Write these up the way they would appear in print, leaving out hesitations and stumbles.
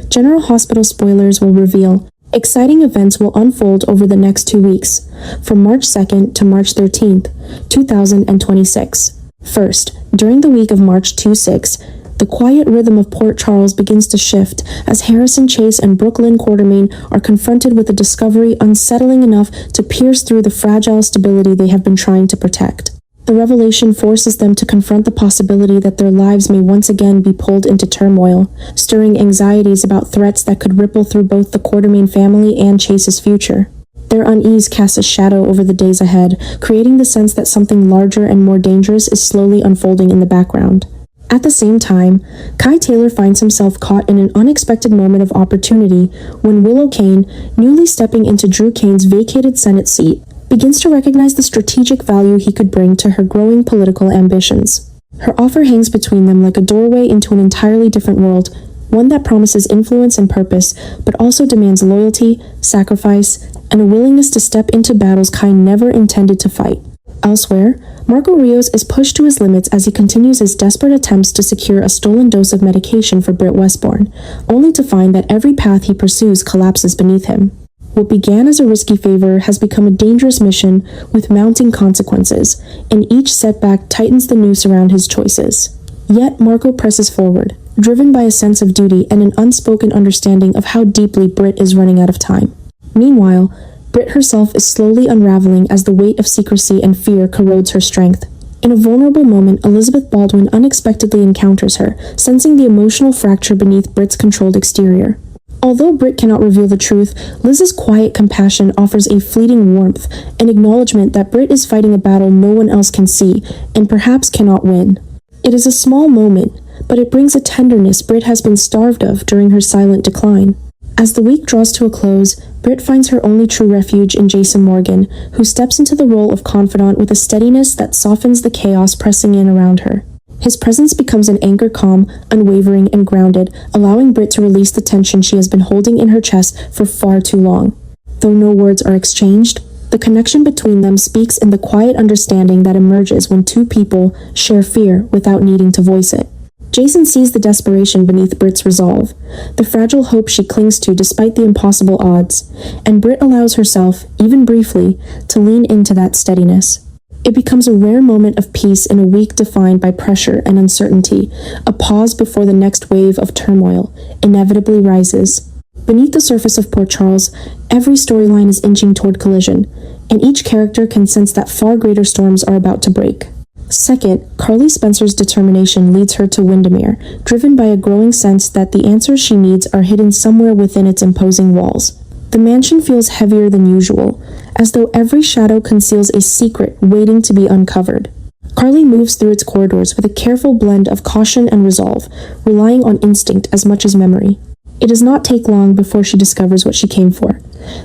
General Hospital spoilers will reveal exciting events will unfold over the next 2 weeks, from March 2nd to March 13th, 2026. First, during the week of March 26, the quiet rhythm of Port Charles begins to shift as Harrison Chase and Brooklyn Quartermain are confronted with a discovery unsettling enough to pierce through the fragile stability they have been trying to protect. The revelation forces them to confront the possibility that their lives may once again be pulled into turmoil, stirring anxieties about threats that could ripple through both the Quartermain family and Chase's future. Their unease casts a shadow over the days ahead, creating the sense that something larger and more dangerous is slowly unfolding in the background. At the same time, Kai Taylor finds himself caught in an unexpected moment of opportunity when Willow Kane, newly stepping into Drew Kane's vacated Senate seat, begins to recognize the strategic value he could bring to her growing political ambitions. Her offer hangs between them like a doorway into an entirely different world, one that promises influence and purpose, but also demands loyalty, sacrifice, and a willingness to step into battles Kai never intended to fight. Elsewhere, Marco Rios is pushed to his limits as he continues his desperate attempts to secure a stolen dose of medication for Britt Westbourne, only to find that every path he pursues collapses beneath him. What began as a risky favor has become a dangerous mission with mounting consequences, and each setback tightens the noose around his choices. Yet Marco presses forward, driven by a sense of duty and an unspoken understanding of how deeply Britt is running out of time. Meanwhile, Britt herself is slowly unraveling as the weight of secrecy and fear corrodes her strength. In a vulnerable moment, Elizabeth Baldwin unexpectedly encounters her, sensing the emotional fracture beneath Britt's controlled exterior. Although Britt cannot reveal the truth, Liz's quiet compassion offers a fleeting warmth, an acknowledgement that Britt is fighting a battle no one else can see, and perhaps cannot win. It is a small moment, but it brings a tenderness Britt has been starved of during her silent decline. As the week draws to a close, Britt finds her only true refuge in Jason Morgan, who steps into the role of confidant with a steadiness that softens the chaos pressing in around her. His presence becomes an anchor calm, unwavering, and grounded, allowing Britt to release the tension she has been holding in her chest for far too long. Though no words are exchanged, the connection between them speaks in the quiet understanding that emerges when two people share fear without needing to voice it. Jason sees the desperation beneath Britt's resolve, the fragile hope she clings to despite the impossible odds, and Britt allows herself, even briefly, to lean into that steadiness. It becomes a rare moment of peace in a week defined by pressure and uncertainty, a pause before the next wave of turmoil inevitably rises. Beneath the surface of Port Charles, every storyline is inching toward collision, and each character can sense that far greater storms are about to break. Second, Carly Spencer's determination leads her to Windermere, driven by a growing sense that the answers she needs are hidden somewhere within its imposing walls. The mansion feels heavier than usual, as though every shadow conceals a secret waiting to be uncovered. Carly moves through its corridors with a careful blend of caution and resolve, relying on instinct as much as memory. It does not take long before she discovers what she came for: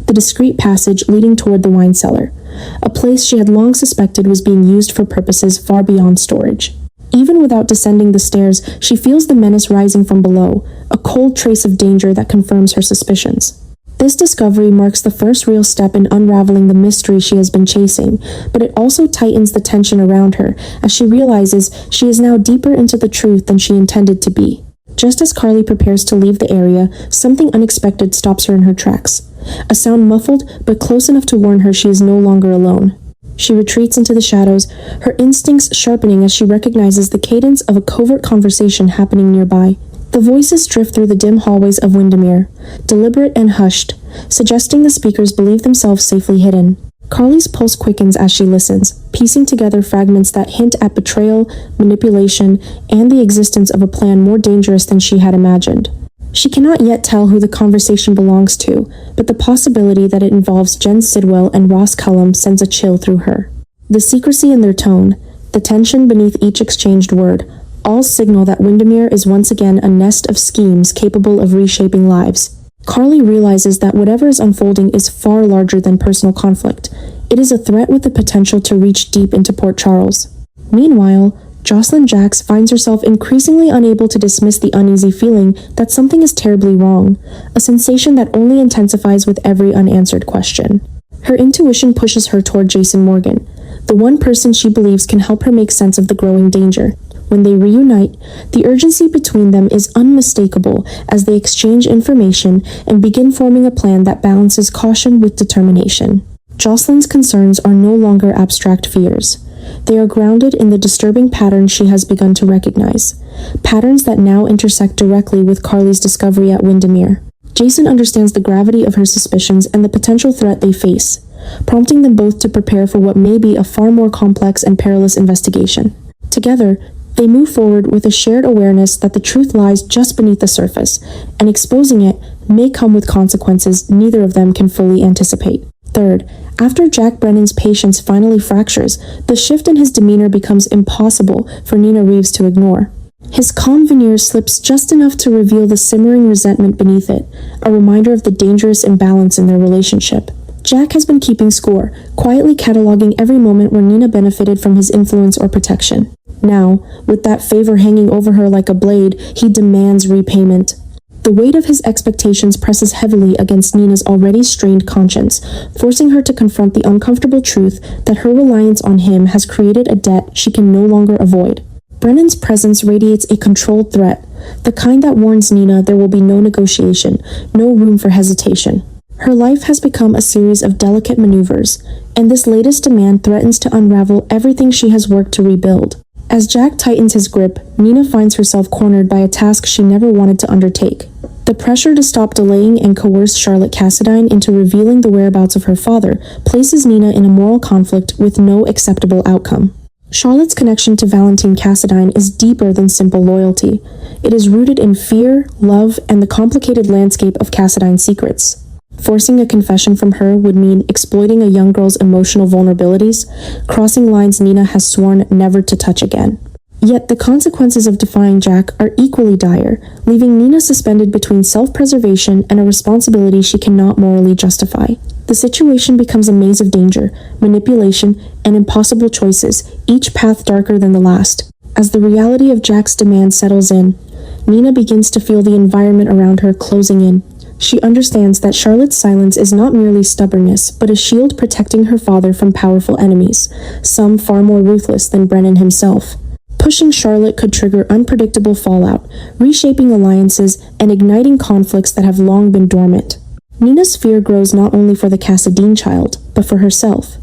the discreet passage leading toward the wine cellar, a place she had long suspected was being used for purposes far beyond storage. Even without descending the stairs, she feels the menace rising from below, a cold trace of danger that confirms her suspicions. This discovery marks the first real step in unraveling the mystery she has been chasing, but it also tightens the tension around her as she realizes she is now deeper into the truth than she intended to be. Just as Carly prepares to leave the area, something unexpected stops her in her tracks. A sound muffled, but close enough to warn her she is no longer alone. She retreats into the shadows, her instincts sharpening as she recognizes the cadence of a covert conversation happening nearby. The voices drift through the dim hallways of Windermere, deliberate and hushed, suggesting the speakers believe themselves safely hidden. Carly's pulse quickens as she listens, piecing together fragments that hint at betrayal, manipulation, and the existence of a plan more dangerous than she had imagined. She cannot yet tell who the conversation belongs to, but the possibility that it involves Jen Sidwell and Ross Cullum sends a chill through her. The secrecy in their tone, the tension beneath each exchanged word, all signal that Windermere is once again a nest of schemes capable of reshaping lives. Carly realizes that whatever is unfolding is far larger than personal conflict. It is a threat with the potential to reach deep into Port Charles. Meanwhile, Jocelyn Jacks finds herself increasingly unable to dismiss the uneasy feeling that something is terribly wrong, a sensation that only intensifies with every unanswered question. Her intuition pushes her toward Jason Morgan, the one person she believes can help her make sense of the growing danger. When they reunite, the urgency between them is unmistakable as they exchange information and begin forming a plan that balances caution with determination. Jocelyn's concerns are no longer abstract fears. They are grounded in the disturbing patterns she has begun to recognize, patterns that now intersect directly with Carly's discovery at Windermere. Jason understands the gravity of her suspicions and the potential threat they face, prompting them both to prepare for what may be a far more complex and perilous investigation. Together, they move forward with a shared awareness that the truth lies just beneath the surface, and exposing it may come with consequences neither of them can fully anticipate. Third, after Jack Brennan's patience finally fractures, the shift in his demeanor becomes impossible for Nina Reeves to ignore. His calm veneer slips just enough to reveal the simmering resentment beneath it, a reminder of the dangerous imbalance in their relationship. Jack has been keeping score, quietly cataloging every moment where Nina benefited from his influence or protection. Now, with that favor hanging over her like a blade, he demands repayment. The weight of his expectations presses heavily against Nina's already strained conscience, forcing her to confront the uncomfortable truth that her reliance on him has created a debt she can no longer avoid. Brennan's presence radiates a controlled threat, the kind that warns Nina there will be no negotiation, no room for hesitation. Her life has become a series of delicate maneuvers, and this latest demand threatens to unravel everything she has worked to rebuild. As Jack tightens his grip, Nina finds herself cornered by a task she never wanted to undertake. The pressure to stop delaying and coerce Charlotte Cassadine into revealing the whereabouts of her father places Nina in a moral conflict with no acceptable outcome. Charlotte's connection to Valentine Cassadine is deeper than simple loyalty. It is rooted in fear, love, and the complicated landscape of Cassadine's secrets. Forcing a confession from her would mean exploiting a young girl's emotional vulnerabilities, crossing lines Nina has sworn never to touch again. Yet the consequences of defying Jack are equally dire, leaving Nina suspended between self-preservation and a responsibility she cannot morally justify. The situation becomes a maze of danger, manipulation, and impossible choices, each path darker than the last. As the reality of Jack's demand settles in, Nina begins to feel the environment around her closing in. She understands that Charlotte's silence is not merely stubbornness, but a shield protecting her father from powerful enemies, some far more ruthless than Brennan himself. Pushing Charlotte could trigger unpredictable fallout, reshaping alliances and igniting conflicts that have long been dormant. Nina's fear grows not only for the Cassadine child, but for herself,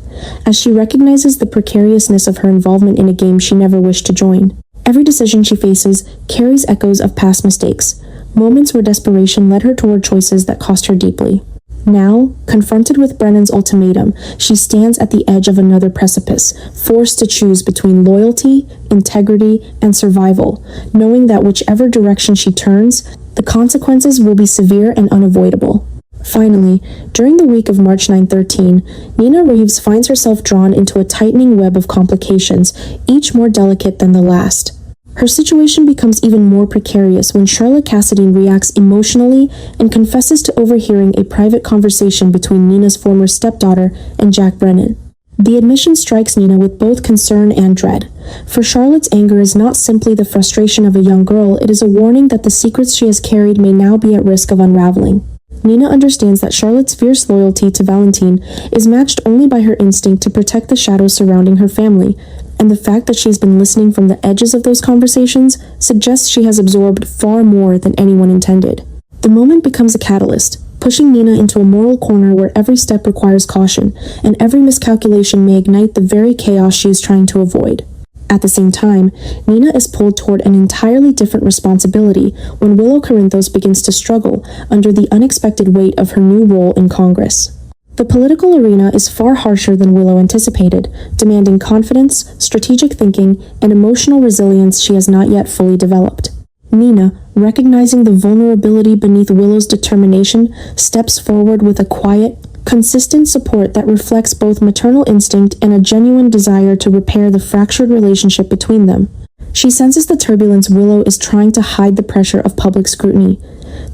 as she recognizes the precariousness of her involvement in a game she never wished to join. Every decision she faces carries echoes of past mistakes, moments where desperation led her toward choices that cost her deeply. Now, confronted with Brennan's ultimatum, she stands at the edge of another precipice, forced to choose between loyalty, integrity, and survival, knowing that whichever direction she turns, the consequences will be severe and unavoidable. Finally, during the week of March 9-13, Nina Reeves finds herself drawn into a tightening web of complications, each more delicate than the last. Her situation becomes even more precarious when Charlotte Cassadine reacts emotionally and confesses to overhearing a private conversation between Nina's former stepdaughter and Jack Brennan. The admission strikes Nina with both concern and dread. For Charlotte's anger is not simply the frustration of a young girl, it is a warning that the secrets she has carried may now be at risk of unraveling. Nina understands that Charlotte's fierce loyalty to Valentine is matched only by her instinct to protect the shadows surrounding her family, and the fact that she's been listening from the edges of those conversations suggests she has absorbed far more than anyone intended. The moment becomes a catalyst, pushing Nina into a moral corner where every step requires caution, and every miscalculation may ignite the very chaos she is trying to avoid. At the same time, Nina is pulled toward an entirely different responsibility when Willow Corinthos begins to struggle under the unexpected weight of her new role in Congress. The political arena is far harsher than Willow anticipated, demanding confidence, strategic thinking, and emotional resilience she has not yet fully developed. Nina, recognizing the vulnerability beneath Willow's determination, steps forward with a quiet, consistent support that reflects both maternal instinct and a genuine desire to repair the fractured relationship between them. She senses the turbulence Willow is trying to hide the pressure of public scrutiny,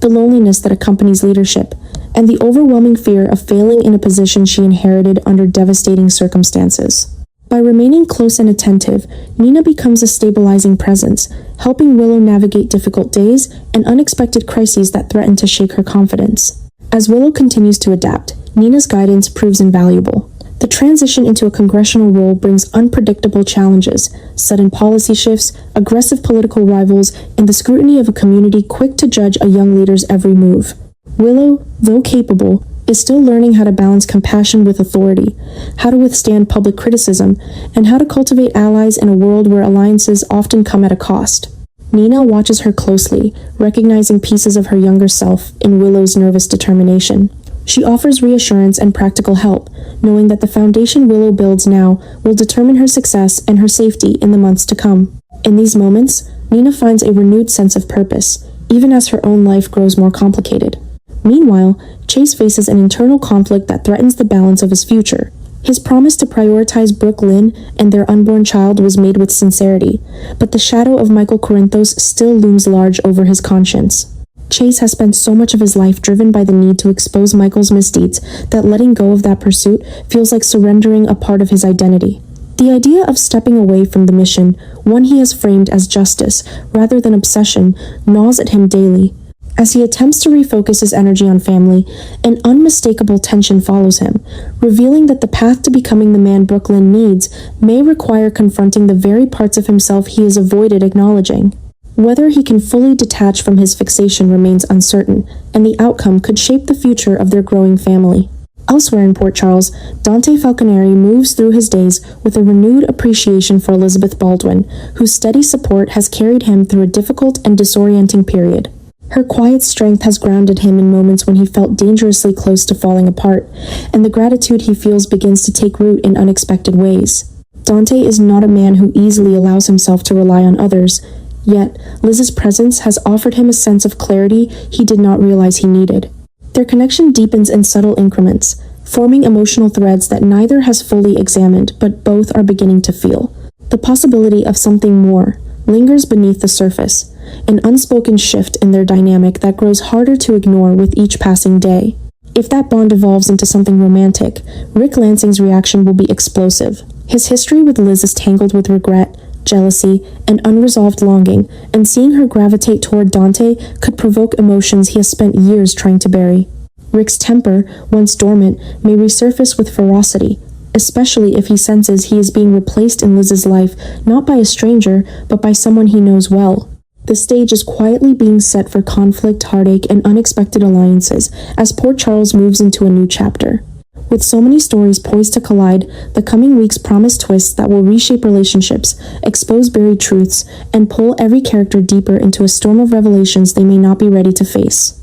the loneliness that accompanies leadership, and the overwhelming fear of failing in a position she inherited under devastating circumstances. By remaining close and attentive, Nina becomes a stabilizing presence, helping Willow navigate difficult days and unexpected crises that threaten to shake her confidence. As Willow continues to adapt, Nina's guidance proves invaluable. The transition into a congressional role brings unpredictable challenges, sudden policy shifts, aggressive political rivals, and the scrutiny of a community quick to judge a young leader's every move. Willow, though capable, is still learning how to balance compassion with authority, how to withstand public criticism, and how to cultivate allies in a world where alliances often come at a cost. Nina watches her closely, recognizing pieces of her younger self in Willow's nervous determination. She offers reassurance and practical help, knowing that the foundation Willow builds now will determine her success and her safety in the months to come. In these moments, Nina finds a renewed sense of purpose, even as her own life grows more complicated. Meanwhile, Chase faces an internal conflict that threatens the balance of his future. His promise to prioritize Brooke Lynn and their unborn child was made with sincerity, but the shadow of Michael Corinthos still looms large over his conscience. Chase has spent so much of his life driven by the need to expose Michael's misdeeds that letting go of that pursuit feels like surrendering a part of his identity. The idea of stepping away from the mission, one he has framed as justice rather than obsession, gnaws at him daily. As he attempts to refocus his energy on family, an unmistakable tension follows him, revealing that the path to becoming the man Brooke Lynn needs may require confronting the very parts of himself he has avoided acknowledging. Whether he can fully detach from his fixation remains uncertain, and the outcome could shape the future of their growing family. Elsewhere in Port Charles, Dante Falconeri moves through his days with a renewed appreciation for Elizabeth Baldwin, whose steady support has carried him through a difficult and disorienting period. Her quiet strength has grounded him in moments when he felt dangerously close to falling apart, and the gratitude he feels begins to take root in unexpected ways. Dante is not a man who easily allows himself to rely on others, yet Liz's presence has offered him a sense of clarity he did not realize he needed. Their connection deepens in subtle increments, forming emotional threads that neither has fully examined, but both are beginning to feel. The possibility of something more lingers beneath the surface, an unspoken shift in their dynamic that grows harder to ignore with each passing day. If that bond evolves into something romantic, Rick Lansing's reaction will be explosive. His history with Liz is tangled with regret, jealousy, and unresolved longing, and seeing her gravitate toward Dante could provoke emotions he has spent years trying to bury. Rick's temper, once dormant, may resurface with ferocity, especially if he senses he is being replaced in Liz's life not by a stranger, but by someone he knows well. The stage is quietly being set for conflict, heartache, and unexpected alliances as Port Charles moves into a new chapter. With so many stories poised to collide, the coming weeks promise twists that will reshape relationships, expose buried truths, and pull every character deeper into a storm of revelations they may not be ready to face.